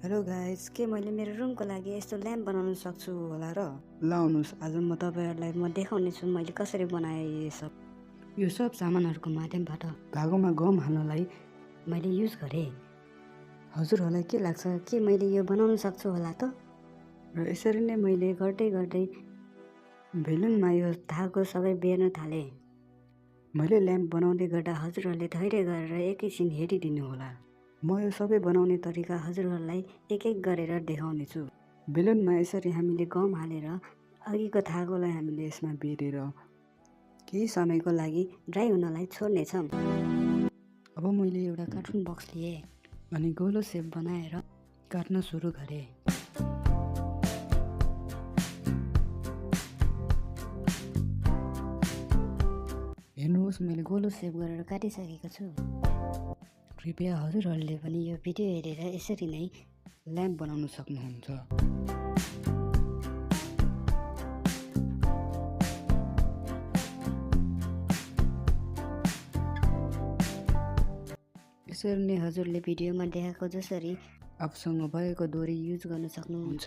Hello guys, के मैले मेरो रुमको लागि यस्तो ल्याम्प बनाउन सक्छु होला र? ल आउनुहोस्, आज म तपाईँहरूलाई देखाउने छु मैले कसरी बनाएँ यो सब सामानहरूको माध्यमबाट धागोमा गम हाल्नलाई मैले युज गरेँ। हजुरहरूलाई के लाग्छ, के मैले यो बनाउन सक्छु होला त? र यसरी नै मैले गर्दै गर्दै बेलुनमा यो धागो सबै बेर्न थालेँ। मैले ल्याम्प बनाउँदै गर्दा हजुरहरूले धैर्य गरेर एकैछिन हेरिदिनु होला। म यो सबै बनाउने तरिका हजुरहरूलाई एक एक गरेर देखाउने छु। बेलुनमा यसरी हामीले गम हालेर अघिको धागोलाई हामीले यसमा बेरेर केही समयको लागि ड्राई हुनलाई छोड्नेछौँ। अब मैले एउटा कार्टुन बक्स लिएँ अनि गोलो सेप बनाएर काट्न सुरु गरेँ। हेर्नुहोस्, मैले गोलो सेप गरेर काटिसकेको छु। कृपया हजुरहरूले पनि यो भिडियो हेरेर यसरी नै ल्याम्प बनाउन सक्नुहुन्छ। यसरी नै हजुरले भिडियोमा देखाएको जसरी आफूसँग भएको डोरी युज गर्न सक्नुहुन्छ।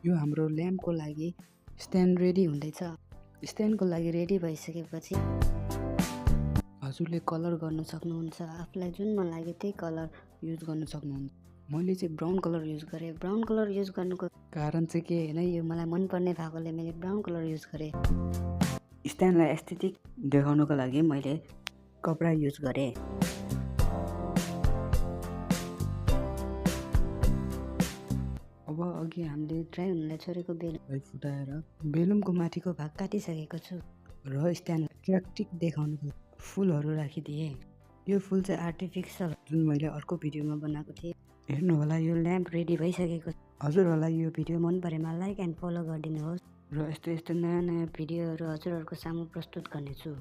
यो हाम्रो ल्याम्पको लागि स्ट्यान्ड रेडी हुँदैछ। स्ट्यान्डको लागि रेडी भइसकेपछि हजुरले कलर गर्न सक्नुहुन्छ। आफूलाई जुन मन लाग्यो त्यही कलर युज गर्न सक्नुहुन्छ। मैले चाहिँ ब्राउन कलर युज गरेँ। ब्राउन कलर युज गर्नुको कारण चाहिँ के होइन, यो मलाई मनपर्ने भएकोले मैले ब्राउन कलर युज गरेँ। स्ट्यान्डलाई एस्थेटिक देखाउनको लागि मैले कपडा युज गरेँ। अब अघि हामीले ड्राई हुनलाई छोडेको बेलुनलाई फुटाएर बेलुनको माथिको भाग काटिसकेको छु र स्ट्यान्ड एट्र्याक्टिभ देखाउनुको फुलहरू राखिदिएँ। यो फुल चाहिँ आर्टिफिसियल जुन मैले अर्को भिडियोमा बनाएको थिएँ। हेर्नु होला, यो ल्याम्प रेडी भइसकेको छ। हजुरहरूलाई यो भिडियो मन परेमा लाइक एन्ड फलो गरिदिनुहोस् र यस्तो नयाँ भिडियोहरू हजुरहरूको सामु प्रस्तुत गर्नेछु।